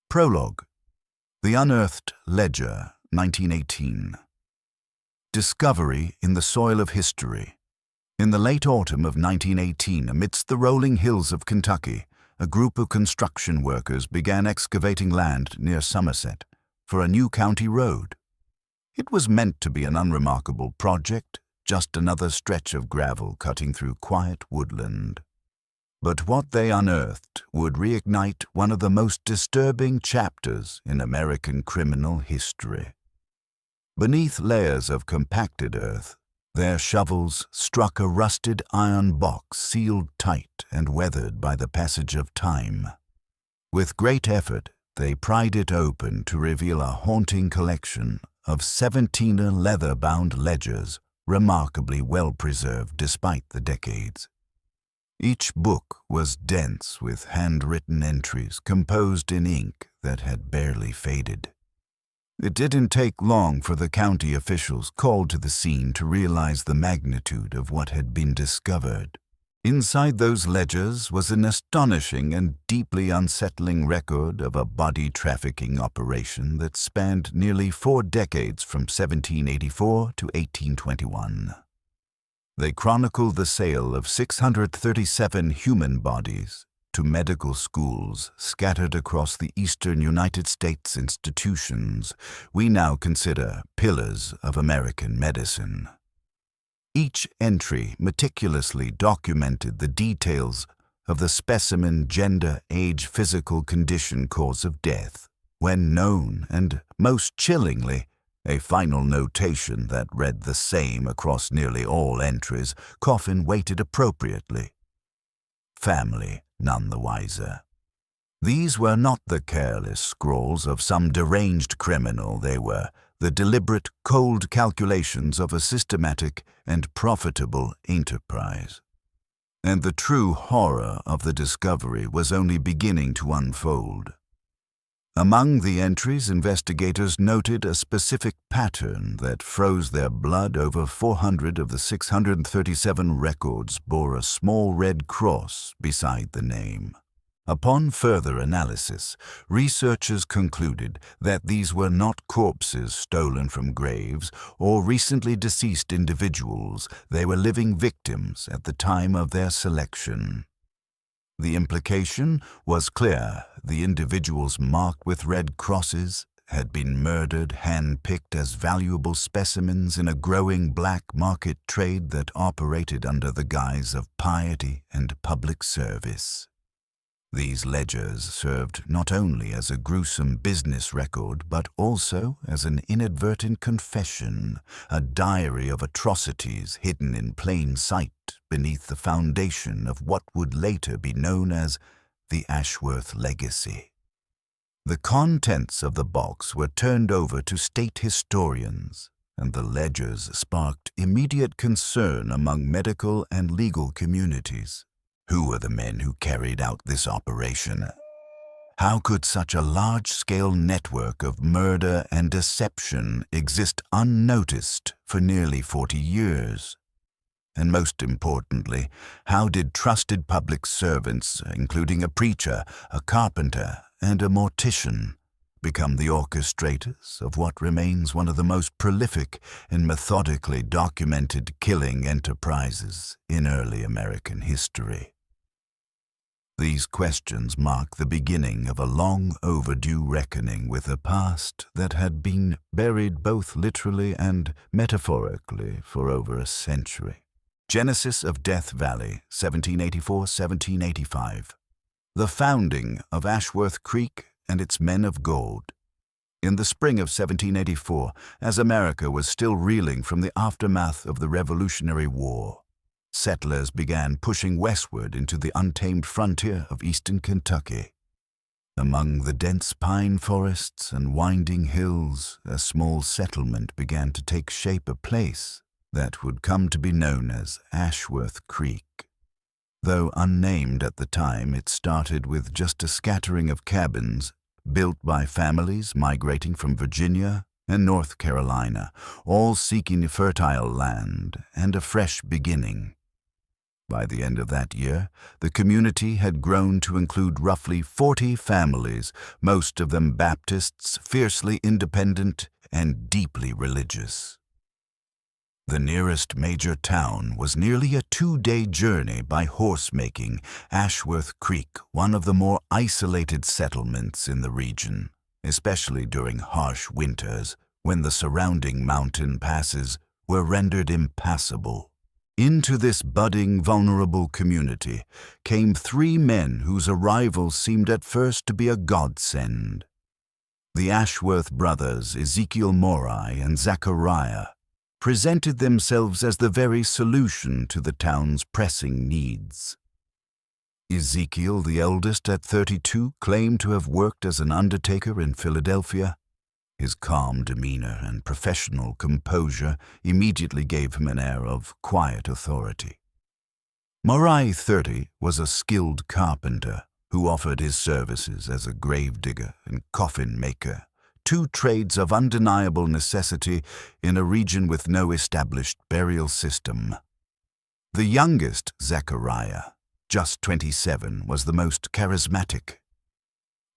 Prologue. The Unearthed Ledger, 1918. Discovery in the soil of history. In the late autumn of 1918, amidst the rolling hills of Kentucky, a group of construction workers began excavating land near Somerset for a new county road. It was meant to be an unremarkable project, just another stretch of gravel cutting through quiet woodland. But what they unearthed would reignite one of the most disturbing chapters in American criminal history. Beneath layers of compacted earth, their shovels struck a rusted iron box sealed tight and weathered by the passage of time. With great effort, they pried it open to reveal a haunting collection of 17 leather-bound ledgers, remarkably well preserved despite the decades. Each book was dense with handwritten entries composed in ink that had barely faded. It didn't take long for the county officials called to the scene to realize the magnitude of what had been discovered. Inside those ledgers was an astonishing and deeply unsettling record of a body trafficking operation that spanned nearly 4 decades from 1784 to 1821. They chronicled the sale of 637 human bodies to medical schools scattered across the eastern United States institutions we now consider pillars of American medicine. Each entry meticulously documented the details of the specimen, gender, age, physical condition, cause of death, when known, and most chillingly, a final notation that read the same across nearly all entries: coffin weighted appropriately. Family none the wiser. These were not the careless scrawls of some deranged criminal. They were the deliberate, cold calculations of a systematic and profitable enterprise. And the true horror of the discovery was only beginning to unfold. Among the entries, investigators noted a specific pattern that froze their blood. Over 400 of the 637 records bore a small red cross beside the name. Upon further analysis, researchers concluded that these were not corpses stolen from graves or recently deceased individuals. They were living victims at the time of their selection. The implication was clear. The individuals marked with red crosses had been murdered, hand-picked as valuable specimens in a growing black market trade that operated under the guise of piety and public service. These ledgers served not only as a gruesome business record, but also as an inadvertent confession, a diary of atrocities hidden in plain sight beneath the foundation of what would later be known as the Ashworth legacy. The contents of the box were turned over to state historians, and the ledgers sparked immediate concern among medical and legal communities. Who were the men who carried out this operation? How could such a large-scale network of murder and deception exist unnoticed for nearly 40 years? And most importantly, how did trusted public servants, including a preacher, a carpenter, and a mortician, become the orchestrators of what remains one of the most prolific and methodically documented killing enterprises in early American history? These questions mark the beginning of a long overdue reckoning with a past that had been buried both literally and metaphorically for over a century. Genesis of Death Valley, 1784-1785. The founding of Ashworth Creek and its men of gold. In the spring of 1784, as America was still reeling from the aftermath of the Revolutionary War, settlers began pushing westward into the untamed frontier of eastern Kentucky. Among the dense pine forests and winding hills, a small settlement began to take shape, a place that would come to be known as Ashworth Creek. Though unnamed at the time, it started with just a scattering of cabins built by families migrating from Virginia and North Carolina, all seeking fertile land and a fresh beginning. By the end of that year, the community had grown to include roughly 40 families, most of them Baptists, fiercely independent and deeply religious. The nearest major town was nearly a 2-day journey by horse-making, Ashworth Creek, one of the more isolated settlements in the region, especially during harsh winters when the surrounding mountain passes were rendered impassable. Into this budding, vulnerable community came 3 men whose arrival seemed at first to be a godsend. The Ashworth brothers, Ezekiel Morai and Zachariah, presented themselves as the very solution to the town's pressing needs. Ezekiel, the eldest at 32, claimed to have worked as an undertaker in Philadelphia. His calm demeanor and professional composure immediately gave him an air of quiet authority. Morai, 30, was a skilled carpenter who offered his services as a gravedigger and coffin maker, 2 trades of undeniable necessity in a region with no established burial system. The youngest, Zachariah, just 27, was the most charismatic.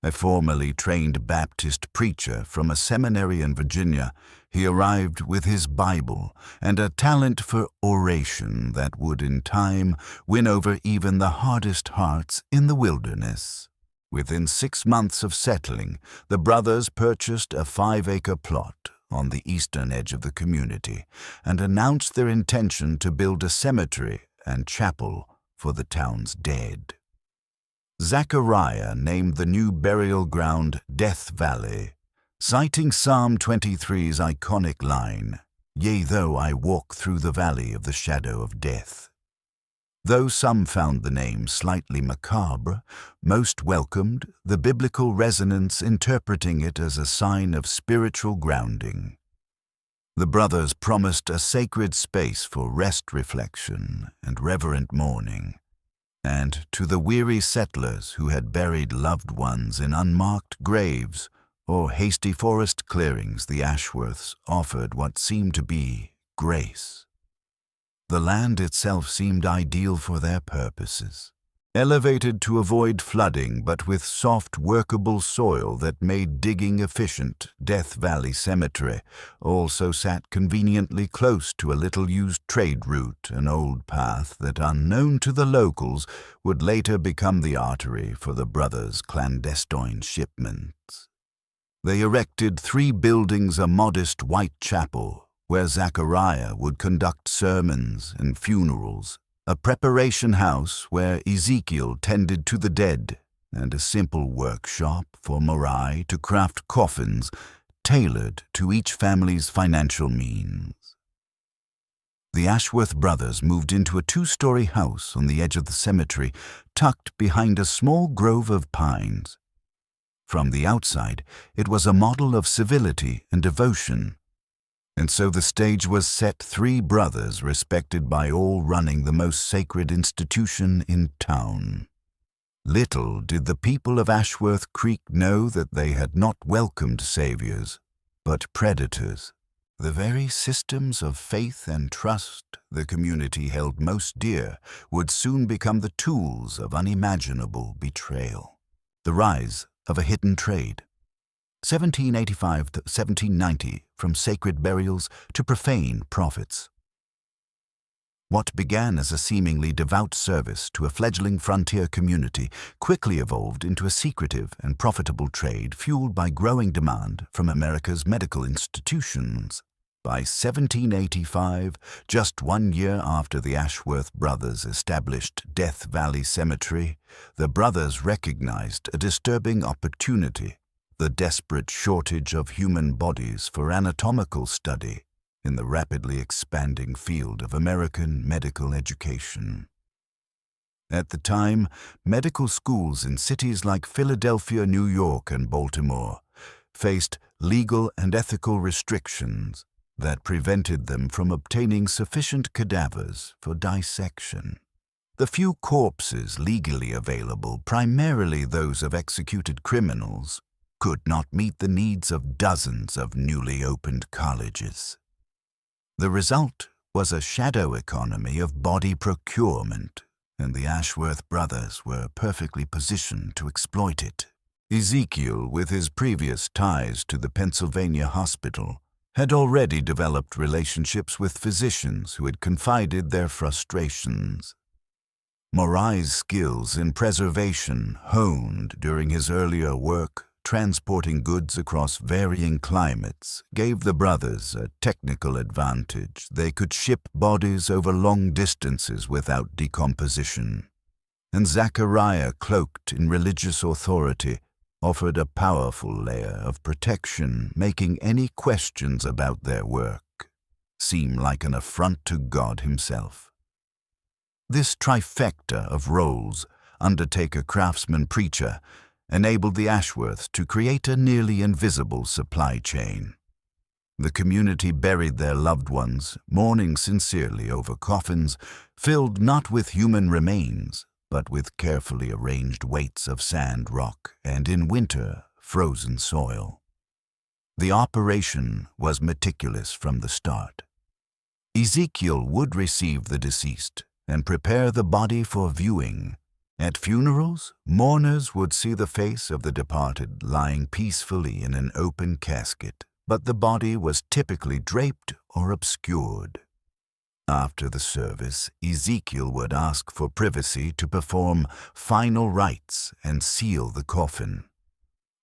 A formerly trained Baptist preacher from a seminary in Virginia, he arrived with his Bible and a talent for oration that would in time win over even the hardest hearts in the wilderness. Within 6 months of settling, the brothers purchased a 5-acre plot on the eastern edge of the community and announced their intention to build a cemetery and chapel for the town's dead. Zachariah named the new burial ground Death Valley, citing Psalm 23's iconic line, "Yea, though I walk through the valley of the shadow of death." Though some found the name slightly macabre, most welcomed the biblical resonance, interpreting it as a sign of spiritual grounding. The brothers promised a sacred space for rest, reflection, and reverent mourning. And to the weary settlers who had buried loved ones in unmarked graves or hasty forest clearings, the Ashworths offered what seemed to be grace. The land itself seemed ideal for their purposes. Elevated to avoid flooding, but with soft, workable soil that made digging efficient, Death Valley Cemetery also sat conveniently close to a little-used trade route, an old path that, unknown to the locals, would later become the artery for the brothers' clandestine shipments. They erected 3 buildings, a modest white chapel, where Zachariah would conduct sermons and funerals, a preparation house where Ezekiel tended to the dead, and a simple workshop for Morai to craft coffins tailored to each family's financial means. The Ashworth brothers moved into a 2-story house on the edge of the cemetery, tucked behind a small grove of pines. From the outside, it was a model of civility and devotion. And so the stage was set, 3 brothers respected by all running the most sacred institution in town. Little did the people of Ashworth Creek know that they had not welcomed saviors, but predators. The very systems of faith and trust the community held most dear would soon become the tools of unimaginable betrayal. The rise of a hidden trade. 1785 to 1790, from sacred burials to profane profits. What began as a seemingly devout service to a fledgling frontier community quickly evolved into a secretive and profitable trade fueled by growing demand from America's medical institutions. By 1785, just 1 year after the Ashworth brothers established Death Valley Cemetery, the brothers recognized a disturbing opportunity: the desperate shortage of human bodies for anatomical study in the rapidly expanding field of American medical education. At the time, medical schools in cities like Philadelphia, New York, and Baltimore faced legal and ethical restrictions that prevented them from obtaining sufficient cadavers for dissection. The few corpses legally available, primarily those of executed criminals, could not meet the needs of dozens of newly opened colleges. The result was a shadow economy of body procurement, and the Ashworth brothers were perfectly positioned to exploit it. Ezekiel, with his previous ties to the Pennsylvania hospital, had already developed relationships with physicians who had confided their frustrations. Morai's skills in preservation, honed during his earlier work transporting goods across varying climates, gave the brothers a technical advantage. They could ship bodies over long distances without decomposition. And Zachariah, cloaked in religious authority, offered a powerful layer of protection, making any questions about their work seem like an affront to God himself. This trifecta of roles, undertaker, craftsman, preacher, enabled the Ashworths to create a nearly invisible supply chain. The community buried their loved ones, mourning sincerely over coffins filled not with human remains, but with carefully arranged weights of sand, rock, and in winter, frozen soil. The operation was meticulous from the start. Ezekiel would receive the deceased and prepare the body for viewing. At funerals, mourners would see the face of the departed lying peacefully in an open casket, but the body was typically draped or obscured. After the service, Ezekiel would ask for privacy to perform final rites and seal the coffin.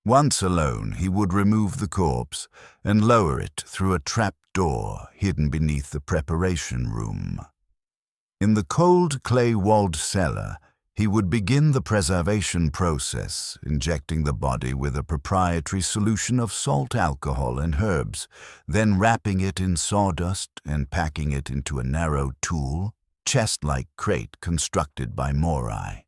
Once alone, he would remove the corpse and lower it through a trap door hidden beneath the preparation room. In the cold clay-walled cellar, he would begin the preservation process, injecting the body with a proprietary solution of salt, alcohol, and herbs, then wrapping it in sawdust and packing it into a narrow tool, chest-like crate constructed by Morai.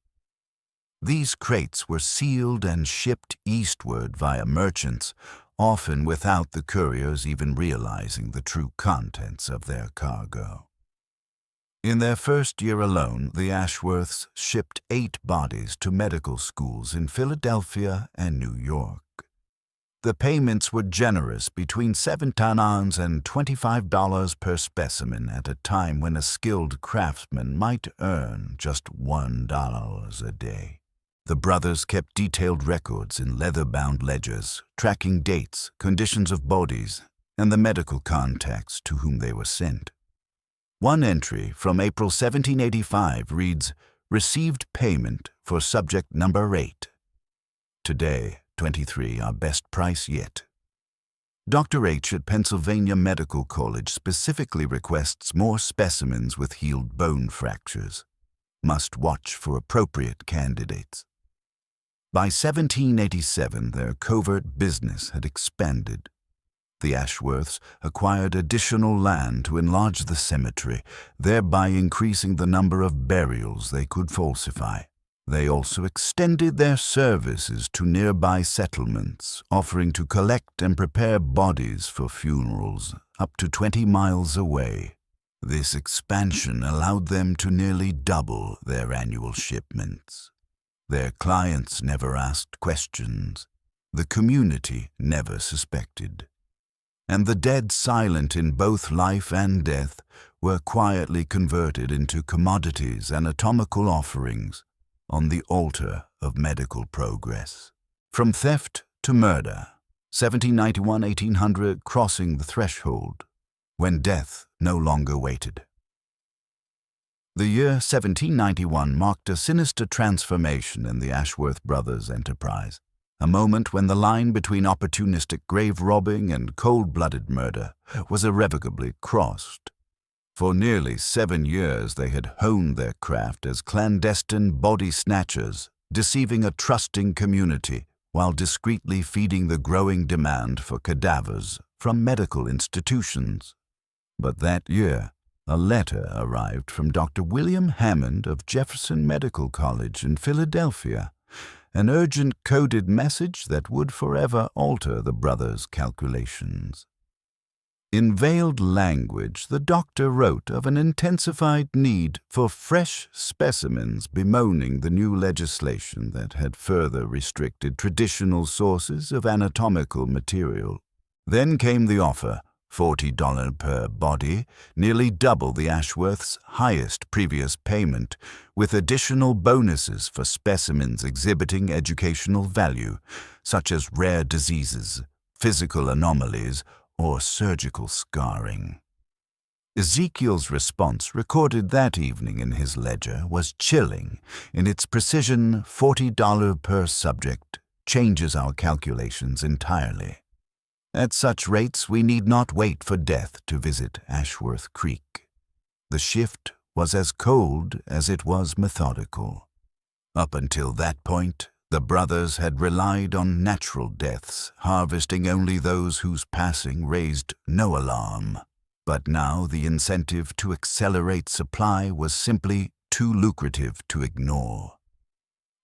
These crates were sealed and shipped eastward via merchants, often without the couriers even realizing the true contents of their cargo. In their first year alone, the Ashworths shipped 8 bodies to medical schools in Philadelphia and New York. The payments were generous, between $7 and $25 per specimen, at a time when a skilled craftsman might earn just $1 a day. The brothers kept detailed records in leather-bound ledgers, tracking dates, conditions of bodies, and the medical contacts to whom they were sent. One entry from April 1785 reads, "Received payment for subject number 8. Today, 23, our best price yet." Dr. H. at Pennsylvania Medical College specifically requests more specimens with healed bone fractures. Must watch for appropriate candidates. By 1787, their covert business had expanded. The Ashworths acquired additional land to enlarge the cemetery, thereby increasing the number of burials they could falsify. They also extended their services to nearby settlements, offering to collect and prepare bodies for funerals up to 20 miles away. This expansion allowed them to nearly double their annual shipments. Their clients never asked questions. The community never suspected. And the dead, silent in both life and death, were quietly converted into commodities, anatomical offerings, on the altar of medical progress. From theft to murder, 1791-1800 crossing the threshold, when death no longer waited. The year 1791 marked a sinister transformation in the Ashworth brothers' enterprise. A moment when the line between opportunistic grave robbing and cold-blooded murder was irrevocably crossed. For nearly 7 years they had honed their craft as clandestine body snatchers, deceiving a trusting community while discreetly feeding the growing demand for cadavers from medical institutions. But that year, a letter arrived from Dr. William Hammond of Jefferson Medical College in Philadelphia, an urgent coded message that would forever alter the brothers' calculations. In veiled language, the doctor wrote of an intensified need for fresh specimens, bemoaning the new legislation that had further restricted traditional sources of anatomical material. Then came the offer $40 per body, nearly double the Ashworths' highest previous payment, with additional bonuses for specimens exhibiting educational value, such as rare diseases, physical anomalies, or surgical scarring. Ezekiel's response, recorded that evening in his ledger, was chilling in its precision. $40 per subject changes our calculations entirely. At such rates, we need not wait for death to visit Ashworth Creek. The shift was as cold as it was methodical. Up until that point, the brothers had relied on natural deaths, harvesting only those whose passing raised no alarm. But now the incentive to accelerate supply was simply too lucrative to ignore.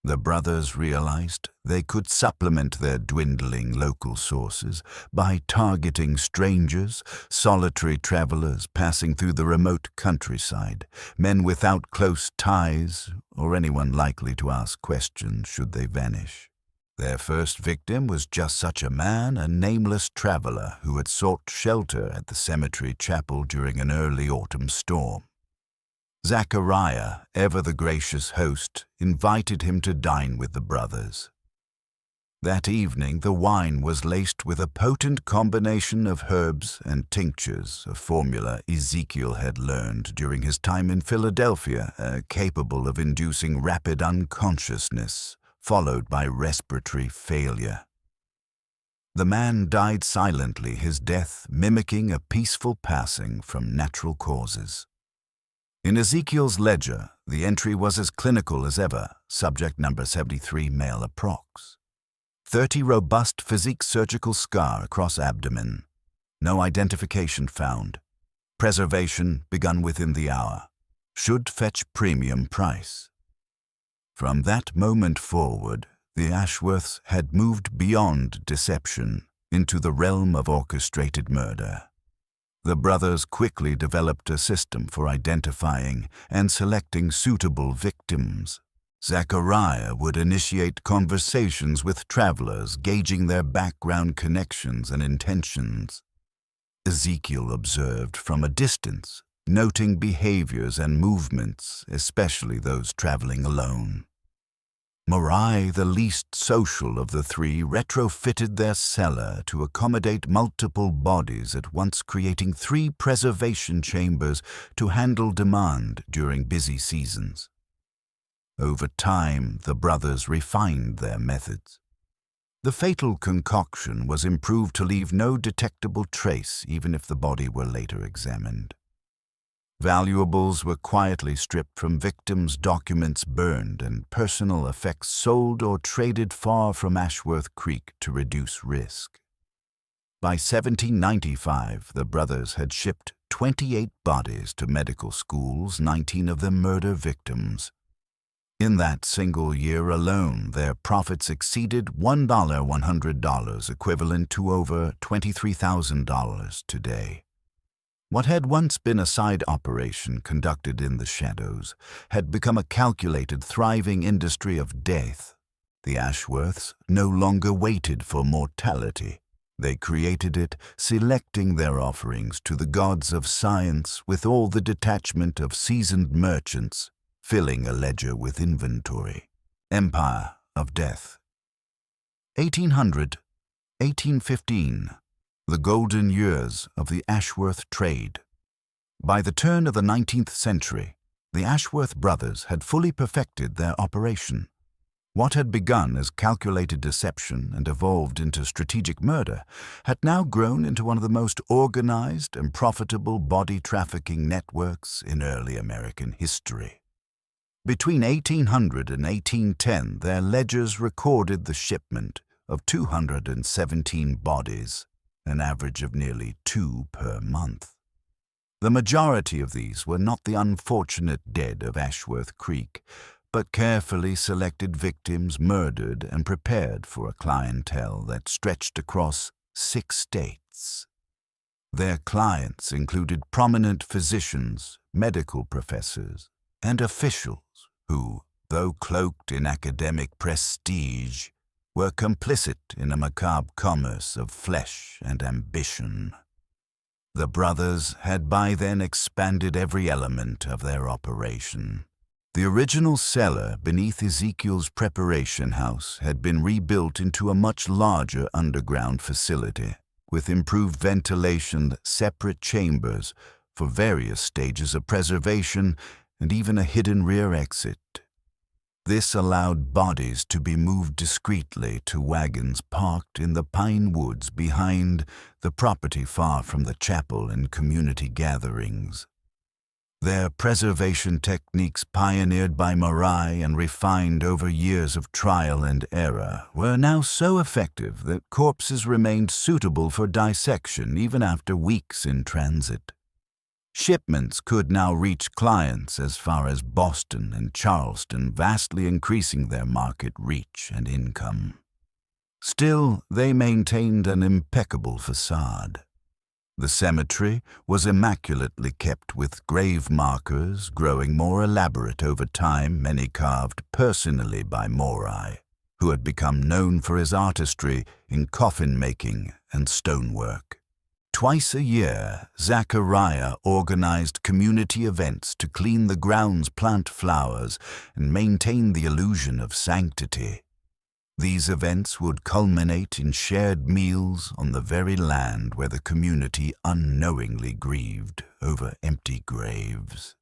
The brothers realized they could supplement their dwindling local sources by targeting strangers, solitary travelers passing through the remote countryside, men without close ties, or anyone likely to ask questions should they vanish. Their first victim was just such a man, a nameless traveler who had sought shelter at the cemetery chapel during an early autumn storm. Zachariah, ever the gracious host, invited him to dine with the brothers. That evening the wine was laced with a potent combination of herbs and tinctures, a formula Ezekiel had learned during his time in Philadelphia, capable of inducing rapid unconsciousness, followed by respiratory failure. The man died silently, his death mimicking a peaceful passing from natural causes. In Ezekiel's ledger, the entry was as clinical as ever, subject number 73, male approx. 30 robust physique surgical scar across abdomen. No identification found. Preservation begun within the hour. Should fetch premium price. From that moment forward, the Ashworths had moved beyond deception into the realm of orchestrated murder. The brothers quickly developed a system for identifying and selecting suitable victims. Zachariah would initiate conversations with travelers, gauging their background connections and intentions. Ezekiel observed from a distance, noting behaviors and movements, especially those traveling alone. Morai, the least social of the three, retrofitted their cellar to accommodate multiple bodies at once, creating 3 preservation chambers to handle demand during busy seasons. Over time, the brothers refined their methods. The fatal concoction was improved to leave no detectable trace even if the body were later examined. Valuables were quietly stripped from victims, documents burned, and personal effects sold or traded far from Ashworth Creek to reduce risk. By 1795, the brothers had shipped 28 bodies to medical schools, 19 of them murder victims. In that single year alone, their profits exceeded $100, equivalent to over $23,000 today. What had once been a side operation conducted in the shadows had become a calculated, thriving industry of death. The Ashworths no longer waited for mortality. They created it, selecting their offerings to the gods of science with all the detachment of seasoned merchants, filling a ledger with inventory. Empire of Death. 1800, 1815. The golden years of the Ashworth trade. By the turn of the 19th century, the Ashworth brothers had fully perfected their operation. What had begun as calculated deception and evolved into strategic murder had now grown into one of the most organized and profitable body trafficking networks in early American history. Between 1800 and 1810, their ledgers recorded the shipment of 217 bodies, an average of nearly 2 per month. The majority of these were not the unfortunate dead of Ashworth Creek, but carefully selected victims murdered and prepared for a clientele that stretched across 6 states. Their clients included prominent physicians, medical professors, and officials who, though cloaked in academic prestige, were complicit in a macabre commerce of flesh and ambition. The brothers had by then expanded every element of their operation. The original cellar beneath Ezekiel's preparation house had been rebuilt into a much larger underground facility, with improved ventilation, separate chambers for various stages of preservation, and even a hidden rear exit. This allowed bodies to be moved discreetly to wagons parked in the pine woods behind the property far from the chapel and community gatherings. Their preservation techniques, pioneered by Marai and refined over years of trial and error, were now so effective that corpses remained suitable for dissection even after weeks in transit. Shipments could now reach clients as far as Boston and Charleston, vastly increasing their market reach and income. Still, they maintained an impeccable facade. The cemetery was immaculately kept, with grave markers growing more elaborate over time, many carved personally by Morai, who had become known for his artistry in coffin making and stonework. Twice a year, Zachariah organized community events to clean the grounds, plant flowers, and maintain the illusion of sanctity. These events would culminate in shared meals on the very land where the community unknowingly grieved over empty graves.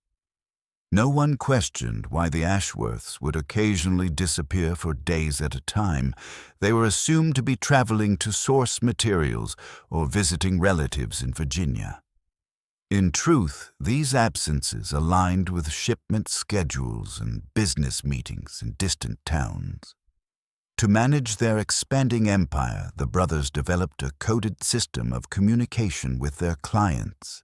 No one questioned why the Ashworths would occasionally disappear for days at a time. They were assumed to be traveling to source materials or visiting relatives in Virginia. In truth, these absences aligned with shipment schedules and business meetings in distant towns. To manage their expanding empire, the brothers developed a coded system of communication with their clients.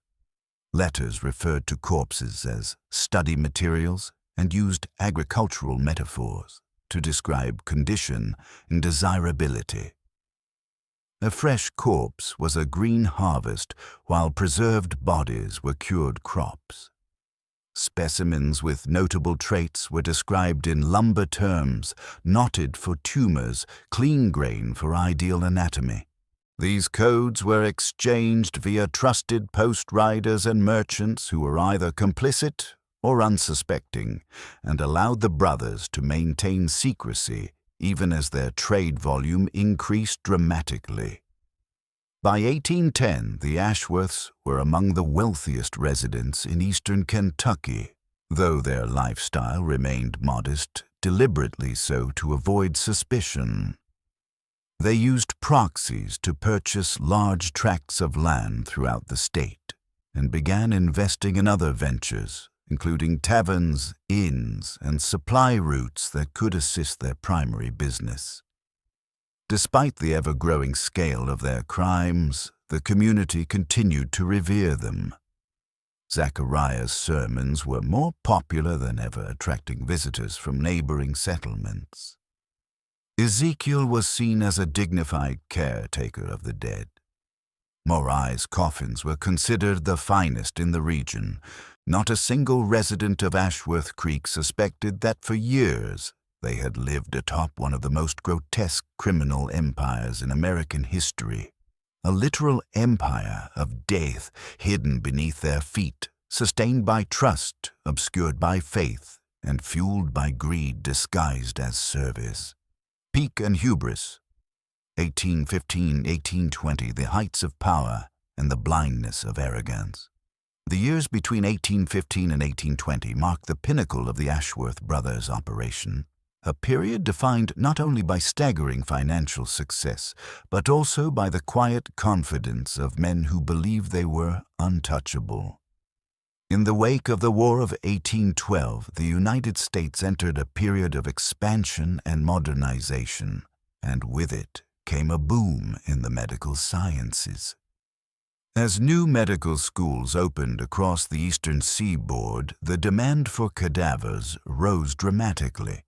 Letters referred to corpses as study materials and used agricultural metaphors to describe condition and desirability. A fresh corpse was a green harvest, while preserved bodies were cured crops. Specimens with notable traits were described in lumber terms, knotted for tumors, clean grain for ideal anatomy. These codes were exchanged via trusted post riders and merchants who were either complicit or unsuspecting, and allowed the brothers to maintain secrecy even as their trade volume increased dramatically. By 1810, the Ashworths were among the wealthiest residents in eastern Kentucky, though their lifestyle remained modest, deliberately so to avoid suspicion. They used proxies to purchase large tracts of land throughout the state and began investing in other ventures, including taverns, inns, and supply routes that could assist their primary business. Despite the ever-growing scale of their crimes, the community continued to revere them. Zachariah's sermons were more popular than ever, attracting visitors from neighboring settlements. Ezekiel was seen as a dignified caretaker of the dead. Morai's coffins were considered the finest in the region. Not a single resident of Ashworth Creek suspected that for years they had lived atop one of the most grotesque criminal empires in American history. A literal empire of death hidden beneath their feet, sustained by trust, obscured by faith, and fueled by greed disguised as service. Peak and hubris, 1815-1820, the heights of power and the blindness of arrogance. The years between 1815 and 1820 mark the pinnacle of the Ashworth brothers' operation, a period defined not only by staggering financial success, but also by the quiet confidence of men who believed they were untouchable. In the wake of the War of 1812, the United States entered a period of expansion and modernization, and with it came a boom in the medical sciences. As new medical schools opened across the eastern seaboard, the demand for cadavers rose dramatically.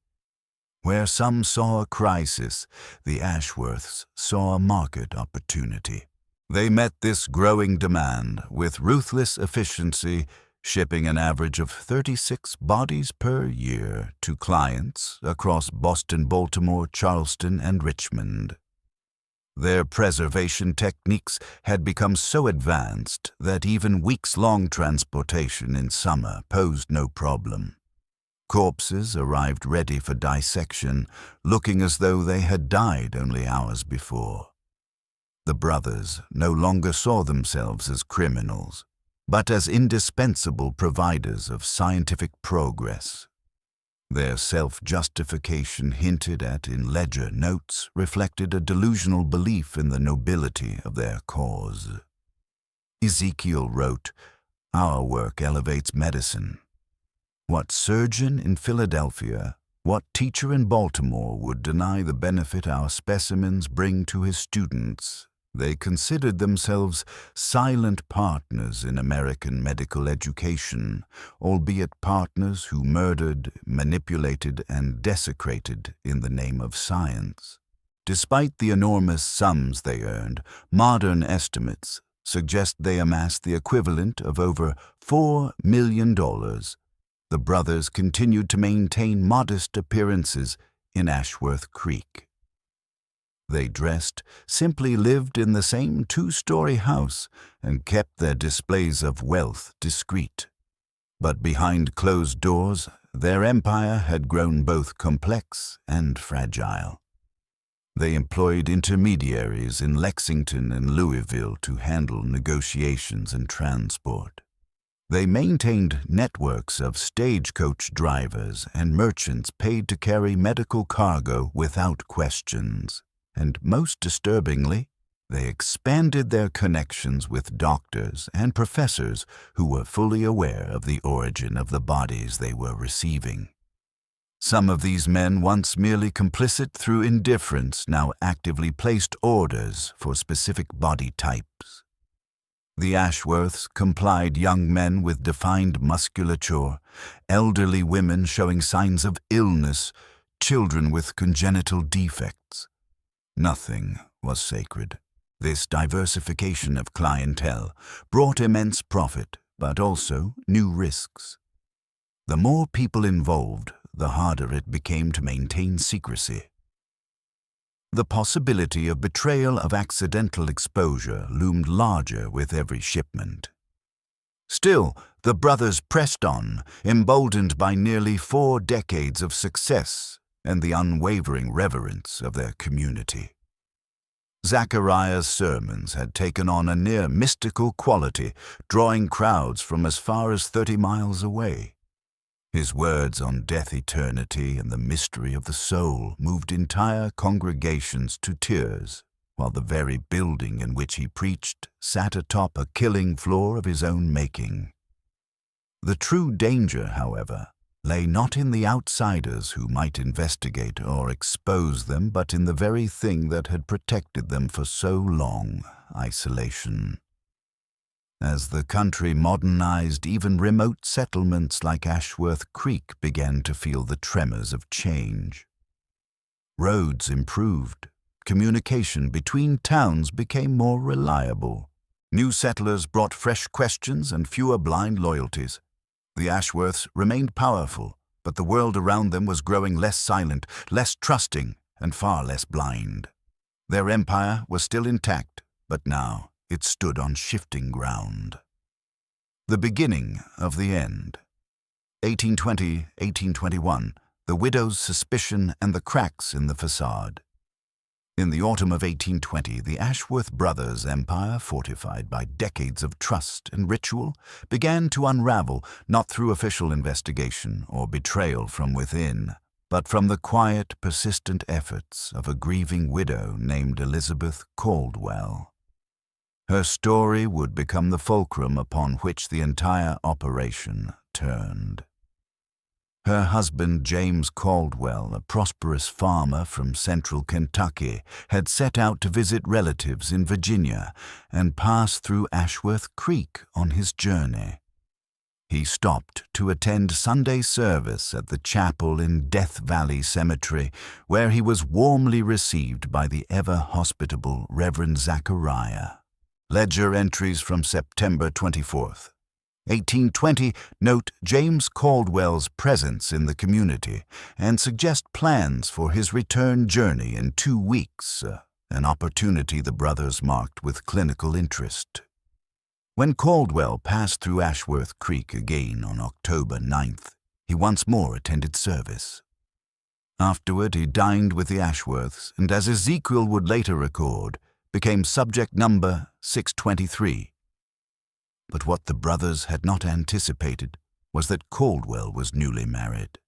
Where some saw a crisis, the Ashworths saw a market opportunity. They met this growing demand with ruthless efficiency, shipping an average of 36 bodies per year to clients across Boston, Baltimore, Charleston, and Richmond. Their preservation techniques had become so advanced that even weeks-long transportation in summer posed no problem. Corpses arrived ready for dissection, looking as though they had died only hours before. The brothers no longer saw themselves as criminals, but as indispensable providers of scientific progress. Their self-justification, hinted at in ledger notes, reflected a delusional belief in the nobility of their cause. Ezekiel wrote, "Our work elevates medicine. What surgeon in Philadelphia, what teacher in Baltimore would deny the benefit our specimens bring to his students? They considered themselves silent partners in American medical education, albeit partners who murdered, manipulated, and desecrated in the name of science. Despite the enormous sums they earned, modern estimates suggest they amassed the equivalent of over $4 million. The brothers continued to maintain modest appearances in Ashworth Creek. They dressed, simply lived in the same two-story house, and kept their displays of wealth discreet. But behind closed doors, their empire had grown both complex and fragile. They employed intermediaries in Lexington and Louisville to handle negotiations and transport. They maintained networks of stagecoach drivers and merchants paid to carry medical cargo without questions. And most disturbingly, they expanded their connections with doctors and professors who were fully aware of the origin of the bodies they were receiving. Some of these men, once merely complicit through indifference, now actively placed orders for specific body types. The Ashworths complied young men with defined musculature, elderly women showing signs of illness, children with congenital defects. Nothing was sacred. This diversification of clientele brought immense profit, but also new risks. The more people involved, the harder it became to maintain secrecy. The possibility of betrayal of accidental exposure loomed larger with every shipment. Still, the brothers pressed on, emboldened by nearly 4 decades of success and the unwavering reverence of their community. Zachariah's sermons had taken on a near mystical quality, drawing crowds from as far as 30 miles away. His words on death, eternity, and the mystery of the soul moved entire congregations to tears, while the very building in which he preached sat atop a killing floor of his own making. The true danger, however, lay not in the outsiders who might investigate or expose them, but in the very thing that had protected them for so long, isolation. As the country modernized, even remote settlements like Ashworth Creek began to feel the tremors of change. Roads improved. Communication between towns became more reliable. New settlers brought fresh questions and fewer blind loyalties. The Ashworths remained powerful, but the world around them was growing less silent, less trusting, and far less blind. Their empire was still intact, but now it stood on shifting ground. The beginning of the end. 1820-1821, the widow's suspicion and the cracks in the facade. In the autumn of 1820, the Ashworth brothers' empire, fortified by decades of trust and ritual, began to unravel, not through official investigation or betrayal from within, but from the quiet, persistent efforts of a grieving widow named Elizabeth Caldwell. Her story would become the fulcrum upon which the entire operation turned. Her husband, James Caldwell, a prosperous farmer from central Kentucky, had set out to visit relatives in Virginia and pass through Ashworth Creek on his journey. He stopped to attend Sunday service at the chapel in Death Valley Cemetery, where he was warmly received by the ever-hospitable Reverend Zachariah. Ledger entries from September 24th. 1820 note James Caldwell's presence in the community and suggest plans for his return journey in 2 weeks, an opportunity the brothers marked with clinical interest. When Caldwell passed through Ashworth Creek again on October 9th, he once more attended service. Afterward, he dined with the Ashworths and, as Ezekiel would later record, became subject number 623. But what the brothers had not anticipated was that Caldwell was newly married.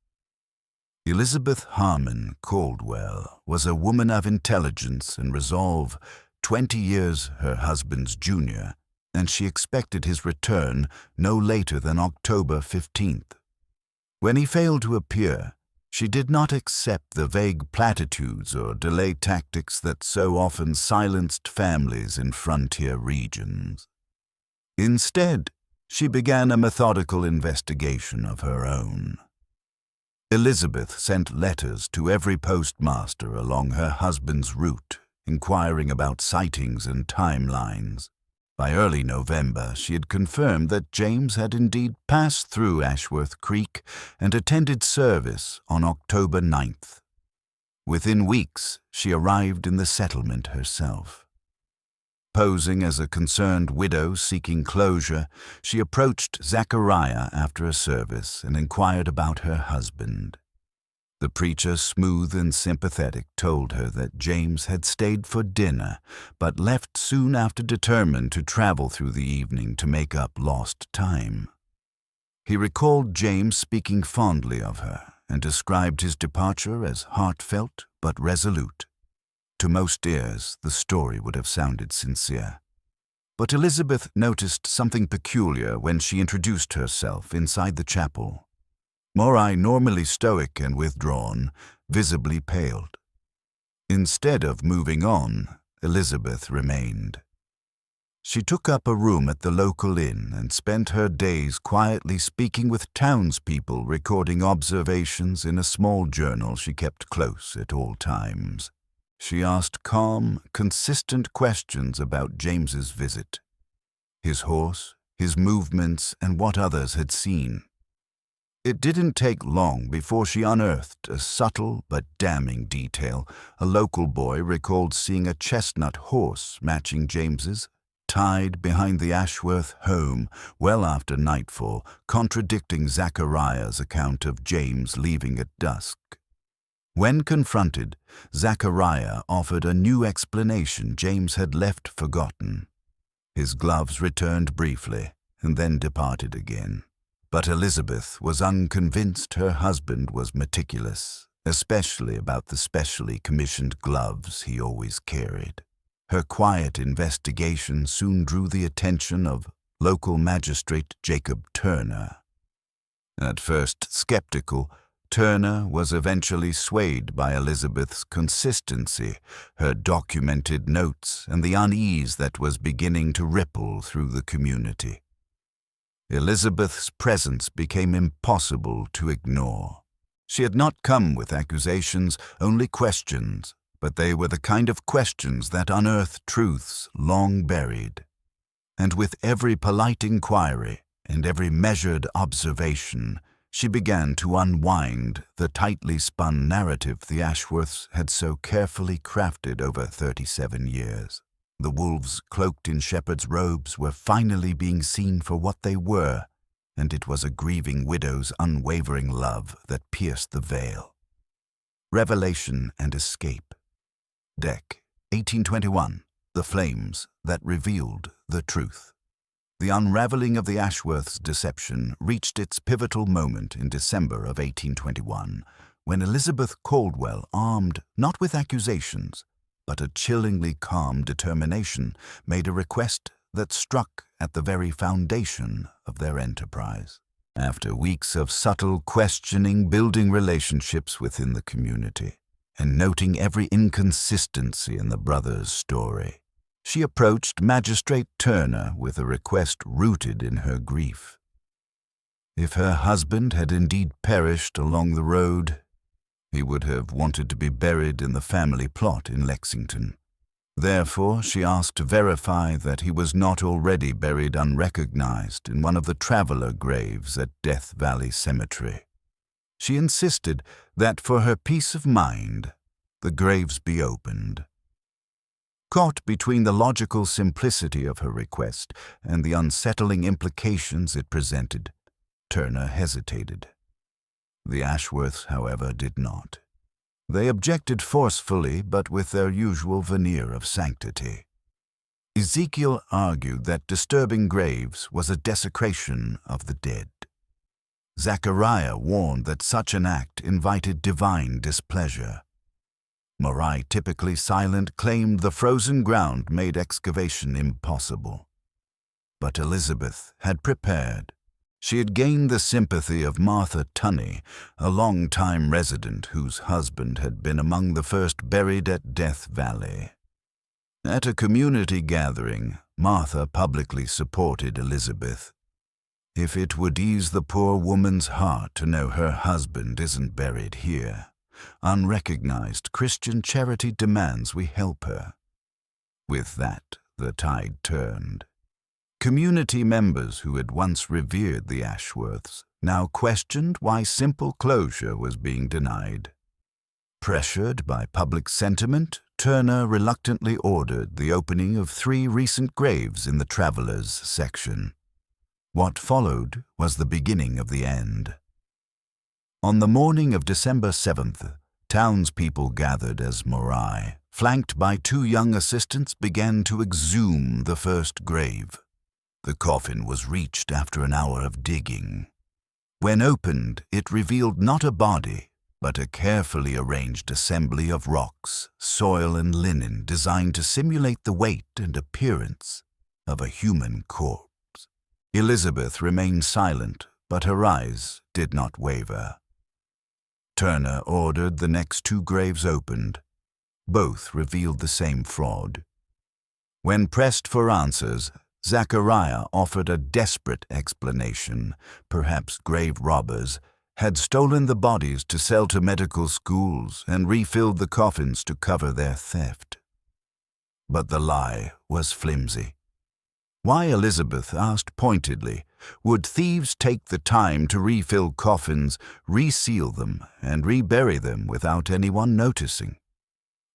Elizabeth Harmon Caldwell was a woman of intelligence and resolve, 20 years her husband's junior, and she expected his return no later than October 15th. When he failed to appear, she did not accept the vague platitudes or delay tactics that so often silenced families in frontier regions. Instead, she began a methodical investigation of her own. Elizabeth sent letters to every postmaster along her husband's route, inquiring about sightings and timelines. By early November, she had confirmed that James had indeed passed through Ashworth Creek and attended service on October 9th. Within weeks, she arrived in the settlement herself. Posing as a concerned widow seeking closure, she approached Zachariah after a service and inquired about her husband. The preacher, smooth and sympathetic, told her that James had stayed for dinner, but left soon after, determined to travel through the evening to make up lost time. He recalled James speaking fondly of her and described his departure as heartfelt but resolute. To most ears, the story would have sounded sincere. But Elizabeth noticed something peculiar when she introduced herself inside the chapel. Morai, normally stoic and withdrawn, visibly paled. Instead of moving on, Elizabeth remained. She took up a room at the local inn and spent her days quietly speaking with townspeople, recording observations in a small journal she kept close at all times. She asked calm, consistent questions about James's visit, his horse, his movements, and what others had seen. It didn't take long before she unearthed a subtle but damning detail. A local boy recalled seeing a chestnut horse matching James's, tied behind the Ashworth home well after nightfall, contradicting Zachariah's account of James leaving at dusk. When confronted, Zachariah offered a new explanation James had left forgotten. His gloves returned briefly and then departed again. But Elizabeth was unconvinced her husband was meticulous, especially about the specially commissioned gloves he always carried. Her quiet investigation soon drew the attention of local magistrate Jacob Turner. At first skeptical, Turner was eventually swayed by Elizabeth's consistency, her documented notes, and the unease that was beginning to ripple through the community. Elizabeth's presence became impossible to ignore. She had not come with accusations, only questions, but they were the kind of questions that unearthed truths long buried. And with every polite inquiry and every measured observation, she began to unwind the tightly spun narrative the Ashworths had so carefully crafted over 37 years. The wolves, cloaked in shepherd's robes, were finally being seen for what they were, and it was a grieving widow's unwavering love that pierced the veil. Revelation and Escape. Deck, 1821. The Flames That Revealed the Truth. The unraveling of the Ashworths' deception reached its pivotal moment in December of 1821, when Elizabeth Caldwell, armed not with accusations, but a chillingly calm determination, made a request that struck at the very foundation of their enterprise. After weeks of subtle questioning, building relationships within the community, and noting every inconsistency in the brothers' story, she approached Magistrate Turner with a request rooted in her grief. If her husband had indeed perished along the road, he would have wanted to be buried in the family plot in Lexington. Therefore, she asked to verify that he was not already buried unrecognized in one of the traveler graves at Death Valley Cemetery. She insisted that for her peace of mind, the graves be opened. Caught between the logical simplicity of her request and the unsettling implications it presented, Turner hesitated. The Ashworths, however, did not. They objected forcefully, but with their usual veneer of sanctity. Ezekiel argued that disturbing graves was a desecration of the dead. Zechariah warned that such an act invited divine displeasure. Morai, typically silent, claimed the frozen ground made excavation impossible. But Elizabeth had prepared. She had gained the sympathy of Martha Tunney, a long-time resident whose husband had been among the first buried at Death Valley. At a community gathering, Martha publicly supported Elizabeth. "If it would ease the poor woman's heart to know her husband isn't buried here, unrecognized Christian charity demands we help her." With that, the tide turned. Community members who had once revered the Ashworths now questioned why simple closure was being denied. Pressured by public sentiment, Turner reluctantly ordered the opening of 3 recent graves in the Travelers section. What followed was the beginning of the end. On the morning of December 7th, townspeople gathered as Morai, flanked by 2 young assistants, began to exhume the first grave. The coffin was reached after an hour of digging. When opened, it revealed not a body, but a carefully arranged assembly of rocks, soil, and linen designed to simulate the weight and appearance of a human corpse. Elizabeth remained silent, but her eyes did not waver. Turner ordered the next 2 graves opened. Both revealed the same fraud. When pressed for answers, Zechariah offered a desperate explanation. Perhaps grave robbers had stolen the bodies to sell to medical schools and refilled the coffins to cover their theft. But the lie was flimsy. Why, Elizabeth asked pointedly, would thieves take the time to refill coffins, reseal them, and rebury them without anyone noticing?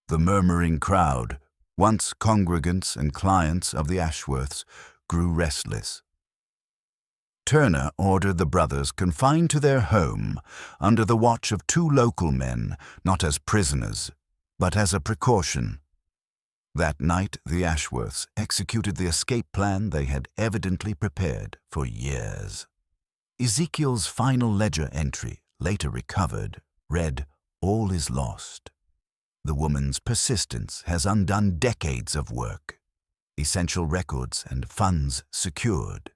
The murmuring crowd, once congregants and clients of the Ashworths, grew restless. Turner ordered the brothers confined to their home under the watch of 2 local men, not as prisoners, but as a precaution. That night, the Ashworths executed the escape plan they had evidently prepared for years. Ezekiel's final ledger entry, later recovered, read, "All is lost. The woman's persistence has undone decades of work. Essential records and funds secured.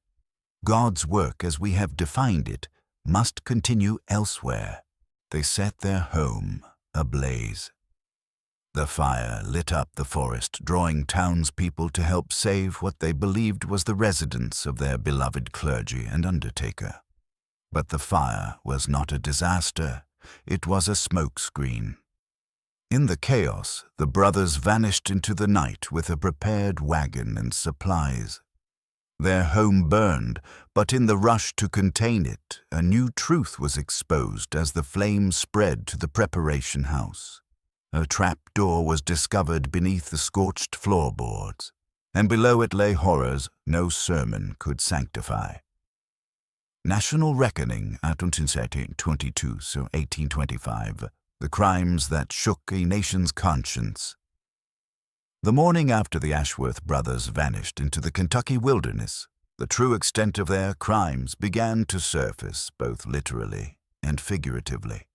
God's work as we have defined it must continue elsewhere." They set their home ablaze. The fire lit up the forest, drawing townspeople to help save what they believed was the residence of their beloved clergy and undertaker. But the fire was not a disaster. It was a smokescreen. In the chaos, the brothers vanished into the night with a prepared wagon and supplies. Their home burned, but in the rush to contain it, a new truth was exposed as the flames spread to the preparation house. A trap door was discovered beneath the scorched floorboards, and below it lay horrors no sermon could sanctify. National reckoning at 1822, so 1825, the crimes that shook a nation's conscience. The morning after the Ashworth brothers vanished into the Kentucky wilderness, the true extent of their crimes began to surface, both literally and figuratively.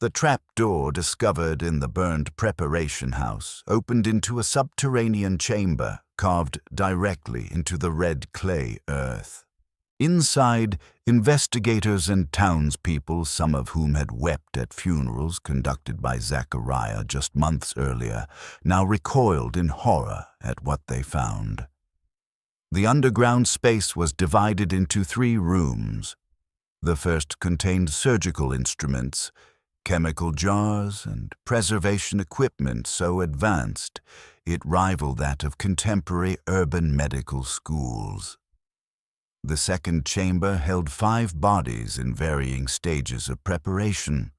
The trapdoor discovered in the burned preparation house opened into a subterranean chamber carved directly into the red clay earth. Inside, investigators and townspeople, some of whom had wept at funerals conducted by Zechariah just months earlier, now recoiled in horror at what they found. The underground space was divided into 3 rooms. The first contained surgical instruments, chemical jars, and preservation equipment so advanced it rivaled that of contemporary urban medical schools. The second chamber held 5 bodies in varying stages of preparation.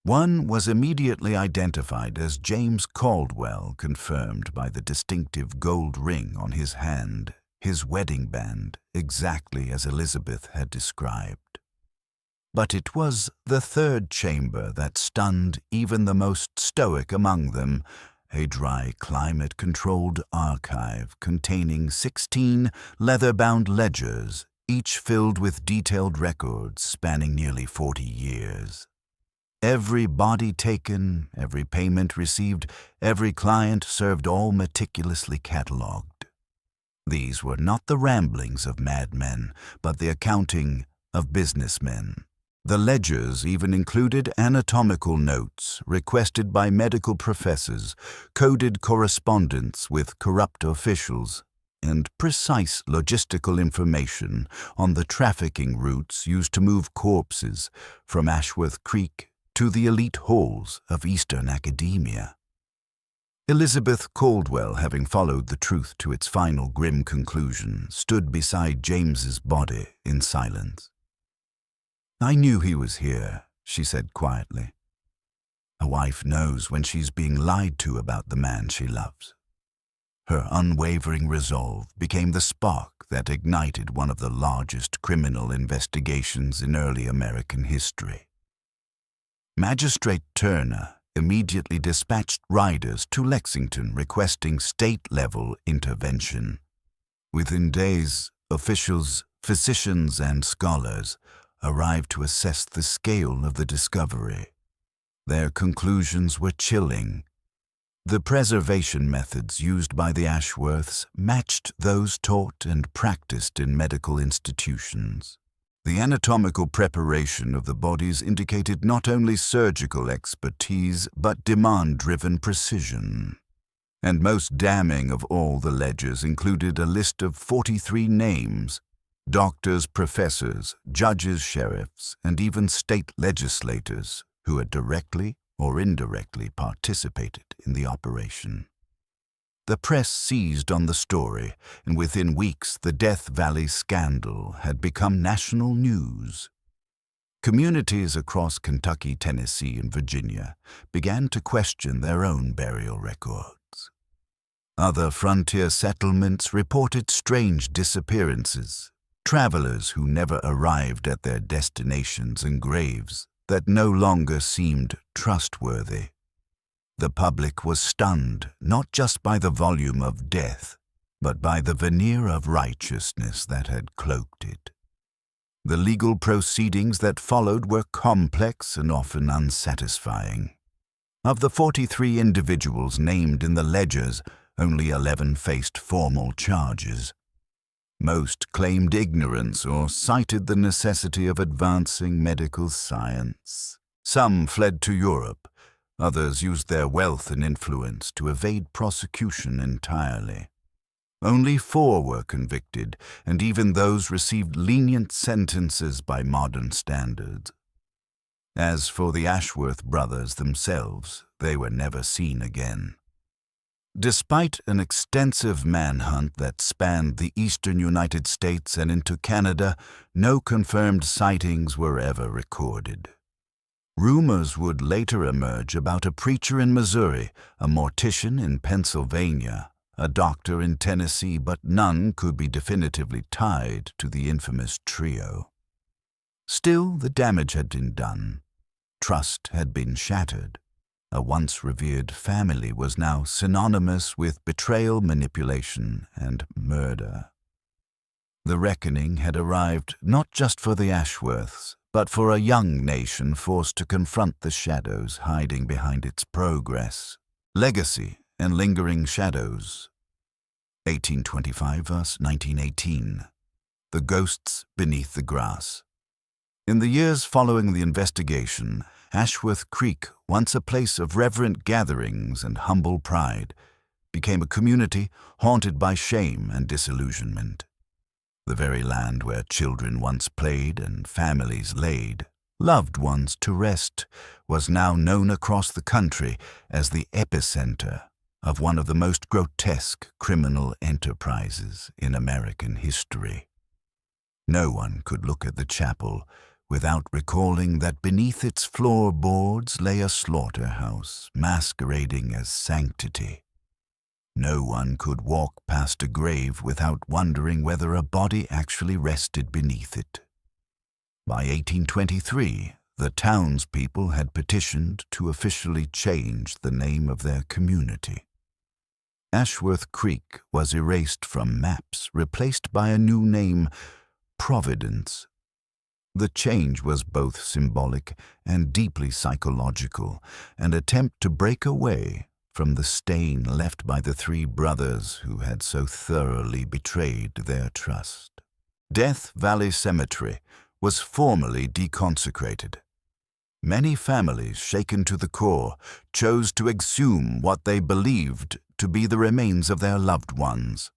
One was immediately identified as James Caldwell, confirmed by the distinctive gold ring on his hand, his wedding band, exactly as Elizabeth had described. But it was the third chamber that stunned even the most stoic among them, a dry, climate-controlled archive containing 16 leather-bound ledgers, each filled with detailed records spanning nearly 40 years. Every body taken, every payment received, every client served, all meticulously catalogued. These were not the ramblings of madmen, but the accounting of businessmen. The ledgers even included anatomical notes requested by medical professors, coded correspondence with corrupt officials, and precise logistical information on the trafficking routes used to move corpses from Ashworth Creek to the elite halls of Eastern academia. Elizabeth Caldwell, having followed the truth to its final grim conclusion, stood beside James's body in silence. "I knew he was here," she said quietly. "A wife knows when she's being lied to about the man she loves." Her unwavering resolve became the spark that ignited one of the largest criminal investigations in early American history. Magistrate Turner immediately dispatched riders to Lexington requesting state-level intervention. Within days, officials, physicians, and scholars arrived to assess the scale of the discovery. Their conclusions were chilling. The preservation methods used by the Ashworths matched those taught and practiced in medical institutions. The anatomical preparation of the bodies indicated not only surgical expertise, but demand-driven precision. And most damning of all, the ledgers included a list of 43 names: doctors, professors, judges, sheriffs, and even state legislators who had directly or indirectly participated in the operation. The press seized on the story, and within weeks the Death Valley scandal had become national news. Communities across Kentucky, Tennessee, and Virginia began to question their own burial records. Other frontier settlements reported strange disappearances, travelers who never arrived at their destinations, and graves that no longer seemed trustworthy. The public was stunned not just by the volume of death, but by the veneer of righteousness that had cloaked it. The legal proceedings that followed were complex and often unsatisfying. Of the 43 individuals named in the ledgers, only 11 faced formal charges. Most claimed ignorance or cited the necessity of advancing medical science. Some fled to Europe. Others used their wealth and influence to evade prosecution entirely. Only 4 were convicted, and even those received lenient sentences by modern standards. As for the Ashworth brothers themselves, they were never seen again. Despite an extensive manhunt that spanned the eastern United States and into Canada, no confirmed sightings were ever recorded. Rumors would later emerge about a preacher in Missouri, a mortician in Pennsylvania, a doctor in Tennessee, but none could be definitively tied to the infamous trio. Still, the damage had been done. Trust had been shattered. A once revered family was now synonymous with betrayal, manipulation, and murder. The reckoning had arrived not just for the Ashworths, but for a young nation forced to confront the shadows hiding behind its progress. Legacy and lingering shadows. 1825 vs. 1918. The ghosts beneath the grass. In the years following the investigation, Ashworth Creek, once a place of reverent gatherings and humble pride, became a community haunted by shame and disillusionment. The very land where children once played and families laid loved ones to rest was now known across the country as the epicenter of one of the most grotesque criminal enterprises in American history. No one could look at the chapel without recalling that beneath its floorboards lay a slaughterhouse masquerading as sanctity. No one could walk past a grave without wondering whether a body actually rested beneath it. By 1823, the townspeople had petitioned to officially change the name of their community. Ashworth Creek was erased from maps, replaced by a new name, Providence. The change was both symbolic and deeply psychological, an attempt to break away from the stain left by the three brothers who had so thoroughly betrayed their trust. Death Valley Cemetery was formally deconsecrated. Many families, shaken to the core, chose to exhume what they believed to be the remains of their loved ones.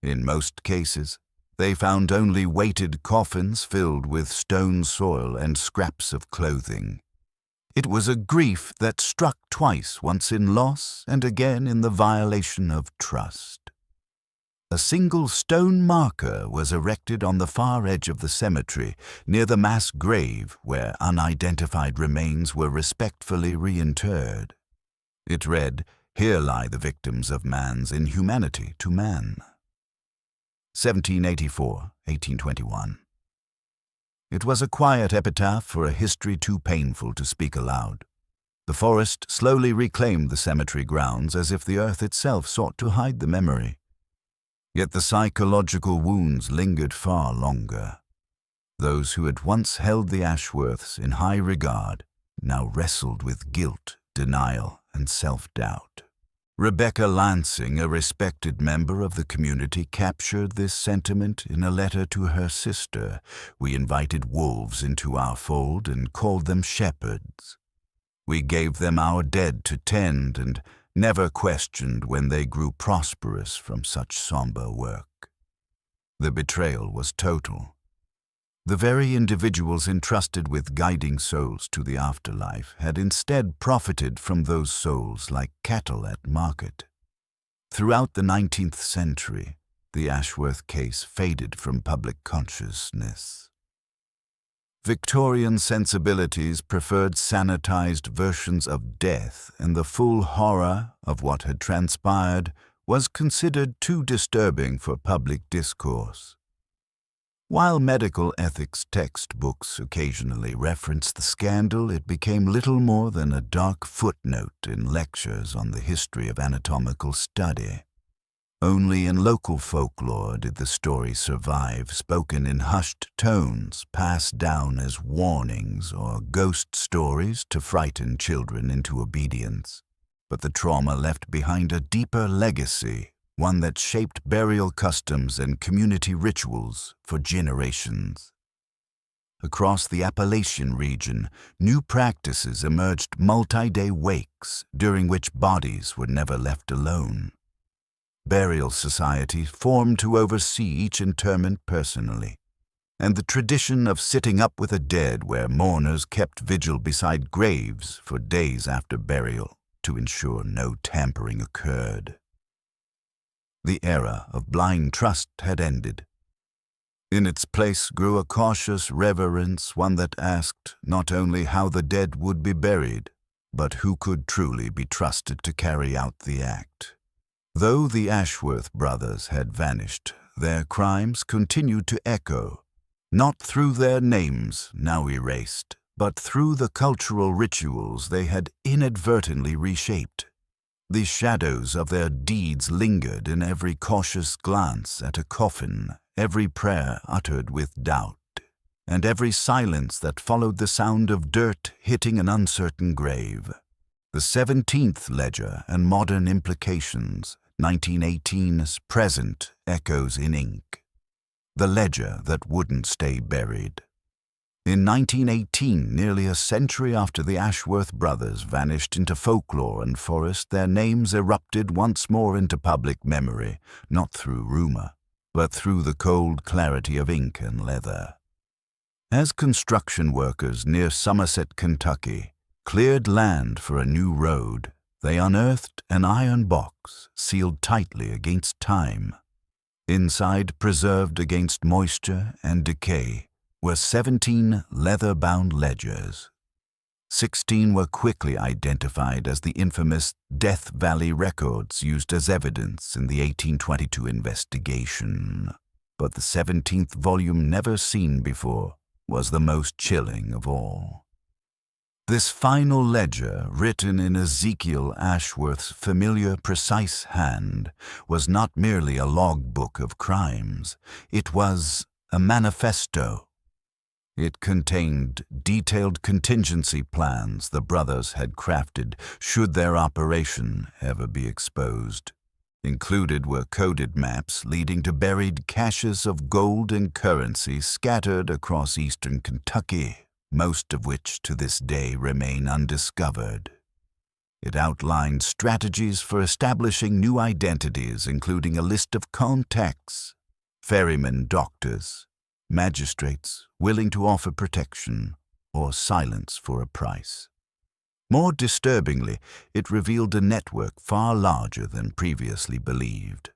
In most cases, they found only weighted coffins filled with stone soil and scraps of clothing. It was a grief that struck twice, once in loss and again in the violation of trust. A single stone marker was erected on the far edge of the cemetery, near the mass grave where unidentified remains were respectfully reinterred. It read, "Here lie the victims of man's inhumanity to man." 1784–1821. It was a quiet epitaph for a history too painful to speak aloud. The forest slowly reclaimed the cemetery grounds as if the earth itself sought to hide the memory. Yet the psychological wounds lingered far longer. Those who had once held the Ashworths in high regard now wrestled with guilt, denial, and self-doubt. Rebecca Lansing, a respected member of the community, captured this sentiment in a letter to her sister. "We invited wolves into our fold and called them shepherds. We gave them our dead to tend and never questioned when they grew prosperous from such somber work." The betrayal was total. The very individuals entrusted with guiding souls to the afterlife had instead profited from those souls like cattle at market. Throughout the 19th century, the Ashworth case faded from public consciousness. Victorian sensibilities preferred sanitized versions of death, and the full horror of what had transpired was considered too disturbing for public discourse. While medical ethics textbooks occasionally referenced the scandal, it became little more than a dark footnote in lectures on the history of anatomical study. Only in local folklore did the story survive, spoken in hushed tones, passed down as warnings or ghost stories to frighten children into obedience. But the trauma left behind a deeper legacy, one that shaped burial customs and community rituals for generations. Across the Appalachian region, new practices emerged: multi-day wakes, during which bodies were never left alone. Burial societies formed to oversee each interment personally, and the tradition of sitting up with the dead, where mourners kept vigil beside graves for days after burial to ensure no tampering occurred. The era of blind trust had ended. In its place grew a cautious reverence, one that asked not only how the dead would be buried, but who could truly be trusted to carry out the act. Though the Ashworth brothers had vanished, their crimes continued to echo, not through their names, now erased, but through the cultural rituals they had inadvertently reshaped. The shadows of their deeds lingered in every cautious glance at a coffin, every prayer uttered with doubt, and every silence that followed the sound of dirt hitting an uncertain grave. The 17th ledger and modern implications, 1918's present echoes in ink. The ledger that wouldn't stay buried. In 1918, nearly a century after the Ashworth brothers vanished into folklore and forest, their names erupted once more into public memory, not through rumor, but through the cold clarity of ink and leather. As construction workers near Somerset, Kentucky, cleared land for a new road, they unearthed an iron box sealed tightly against time. Inside, preserved against moisture and decay, were 17 leather-bound ledgers. 16 were quickly identified as the infamous Death Valley records used as evidence in the 1822 investigation. But the 17th volume, never seen before, was the most chilling of all. This final ledger, written in Ezekiel Ashworth's familiar, precise hand, was not merely a logbook of crimes. It was a manifesto. It contained detailed contingency plans the brothers had crafted should their operation ever be exposed. Included were coded maps leading to buried caches of gold and currency scattered across eastern Kentucky, most of which to this day remain undiscovered. It outlined strategies for establishing new identities, including a list of contacts, ferrymen, doctors, magistrates willing to offer protection or silence for a price. More disturbingly, it revealed a network far larger than previously believed.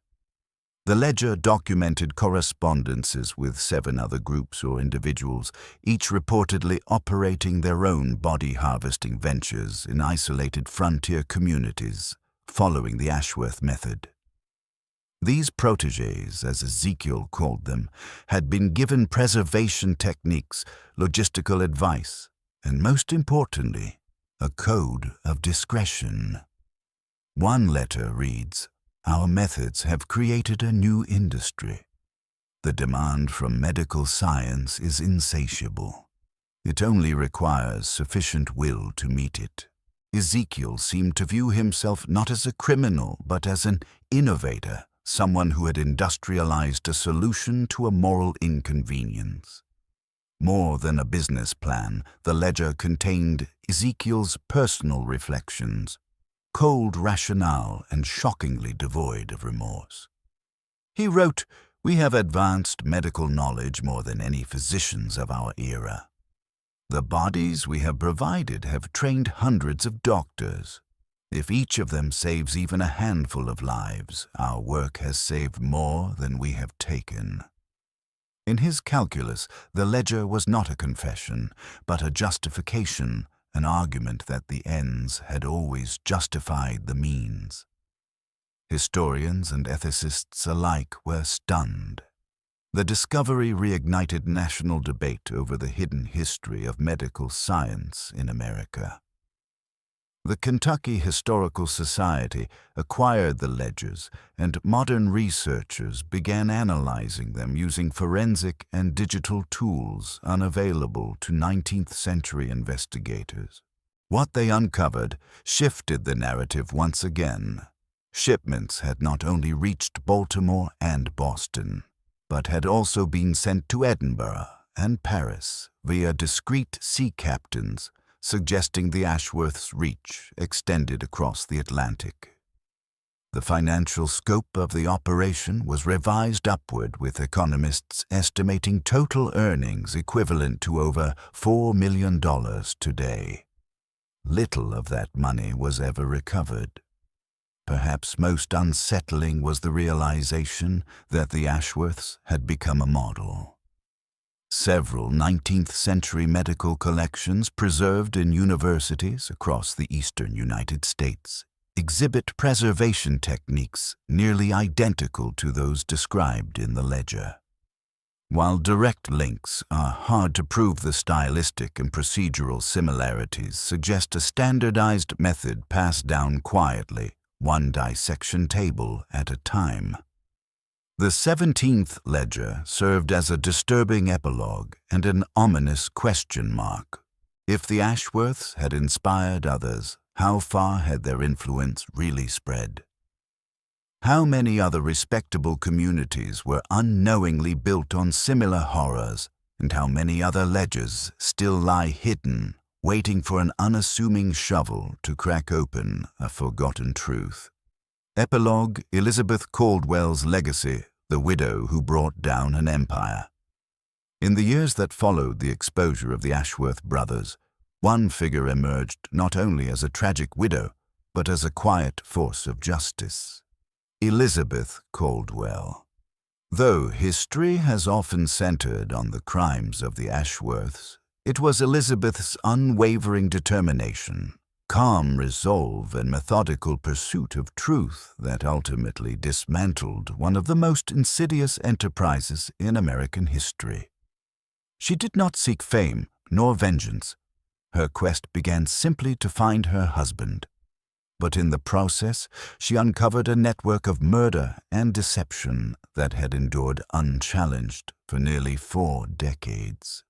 The ledger documented correspondences with 7 other groups or individuals, each reportedly operating their own body harvesting ventures in isolated frontier communities, following the Ashworth method. These protégés, as Ezekiel called them, had been given preservation techniques, logistical advice, and most importantly, a code of discretion. One letter reads, "Our methods have created a new industry. The demand from medical science is insatiable. It only requires sufficient will to meet it." Ezekiel seemed to view himself not as a criminal, but as an innovator, someone who had industrialized a solution to a moral inconvenience. More than a business plan, the ledger contained Ezekiel's personal reflections, cold rationale and shockingly devoid of remorse. He wrote, "We have advanced medical knowledge more than any physicians of our era. The bodies we have provided have trained hundreds of doctors. If each of them saves even a handful of lives, our work has saved more than we have taken." In his calculus, the ledger was not a confession, but a justification, an argument that the ends had always justified the means. Historians and ethicists alike were stunned. The discovery reignited national debate over the hidden history of medical science in America. The Kentucky Historical Society acquired the ledgers, and modern researchers began analyzing them using forensic and digital tools unavailable to 19th century investigators. What they uncovered shifted the narrative once again. Shipments had not only reached Baltimore and Boston, but had also been sent to Edinburgh and Paris via discreet sea captains, suggesting the Ashworths' reach extended across the Atlantic. The financial scope of the operation was revised upward, with economists estimating total earnings equivalent to over $4 million today. Little of that money was ever recovered. Perhaps most unsettling was the realization that the Ashworths had become a model. Several 19th century medical collections preserved in universities across the eastern United States exhibit preservation techniques nearly identical to those described in the ledger. While direct links are hard to prove, the stylistic and procedural similarities suggest a standardized method passed down quietly, one dissection table at a time. The 17th ledger served as a disturbing epilogue and an ominous question mark. If the Ashworths had inspired others, how far had their influence really spread? How many other respectable communities were unknowingly built on similar horrors, and how many other ledgers still lie hidden, waiting for an unassuming shovel to crack open a forgotten truth? Epilogue: Elizabeth Caldwell's legacy, the widow who brought down an empire. In the years that followed the exposure of the Ashworth brothers, one figure emerged not only as a tragic widow, but as a quiet force of justice: Elizabeth Caldwell. Though history has often centered on the crimes of the Ashworths, it was Elizabeth's unwavering determination, calm resolve, and methodical pursuit of truth that ultimately dismantled one of the most insidious enterprises in American history. She did not seek fame nor vengeance. Her quest began simply to find her husband. But in the process, she uncovered a network of murder and deception that had endured unchallenged for nearly 4 decades.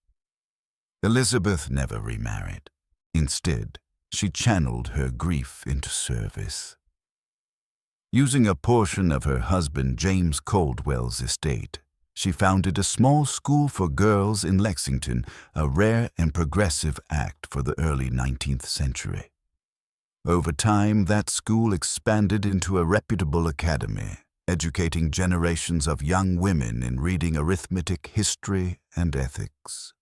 Elizabeth never remarried. Instead, she channeled her grief into service. Using a portion of her husband James Caldwell's estate, she founded a small school for girls in Lexington, a rare and progressive act for the early 19th century. Over time, that school expanded into a reputable academy, educating generations of young women in reading arithmetic, history, and ethics.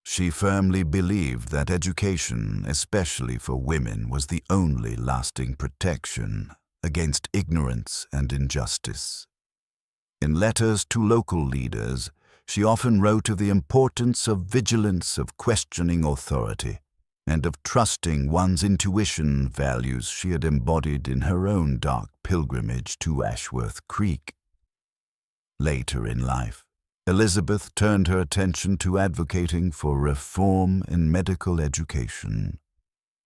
She firmly believed that education, especially for women, was the only lasting protection against ignorance and injustice. In letters to local leaders, she often wrote of the importance of vigilance, of questioning authority, and of trusting one's intuition, values she had embodied in her own dark pilgrimage to Ashworth Creek. Later in life, Elizabeth turned her attention to advocating for reform in medical education.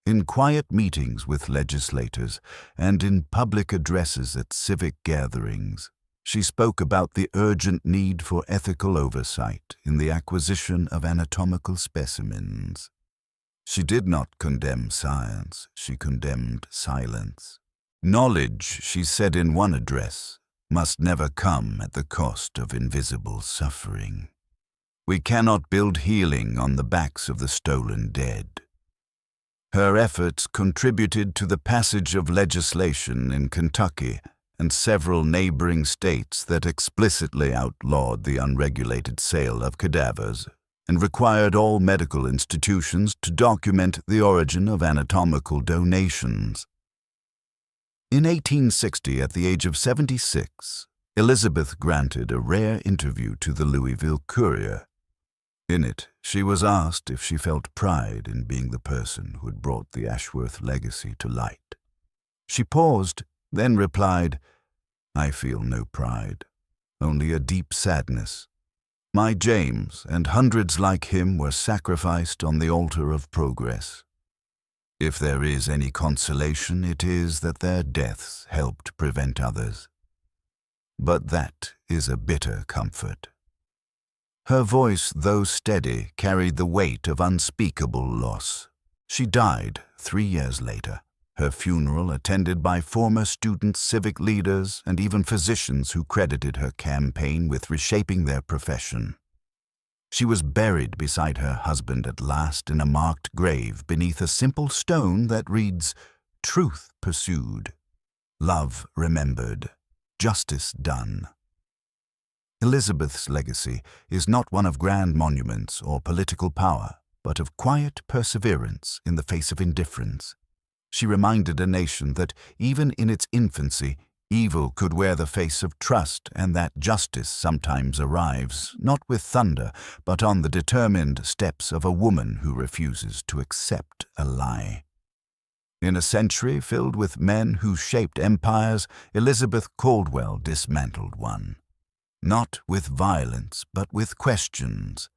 In quiet meetings with legislators and in public addresses at civic gatherings, she spoke about the urgent need for ethical oversight in the acquisition of anatomical specimens. She did not condemn science, she condemned silence. Knowledge, she said in one address, must never come at the cost of invisible suffering. We cannot build healing on the backs of the stolen dead. Her efforts contributed to the passage of legislation in Kentucky and several neighboring states that explicitly outlawed the unregulated sale of cadavers and required all medical institutions to document the origin of anatomical donations. In 1860, at the age of 76, Elizabeth granted a rare interview to the Louisville Courier. In it, she was asked if she felt pride in being the person who had brought the Ashworth legacy to light. She paused, then replied, "I feel no pride, only a deep sadness. My James and hundreds like him were sacrificed on the altar of progress. If there is any consolation, it is that their deaths helped prevent others. But that is a bitter comfort." Her voice, though steady, carried the weight of unspeakable loss. She died 3 years later, her funeral attended by former students, civic leaders, and even physicians who credited her campaign with reshaping their profession. She was buried beside her husband at last in a marked grave beneath a simple stone that reads, "Truth pursued, love remembered, justice done." Elizabeth's legacy is not one of grand monuments or political power, but of quiet perseverance in the face of indifference. She reminded a nation that, even in its infancy, evil could wear the face of trust and that justice sometimes arrives, not with thunder, but on the determined steps of a woman who refuses to accept a lie. In a century filled with men who shaped empires, Elizabeth Caldwell dismantled one. Not with violence, but with questions.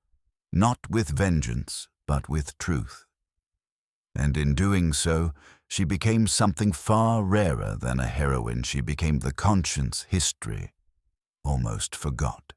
Not with vengeance, but with truth. And in doing so, she became something far rarer than a heroine. She became the conscience history almost forgot.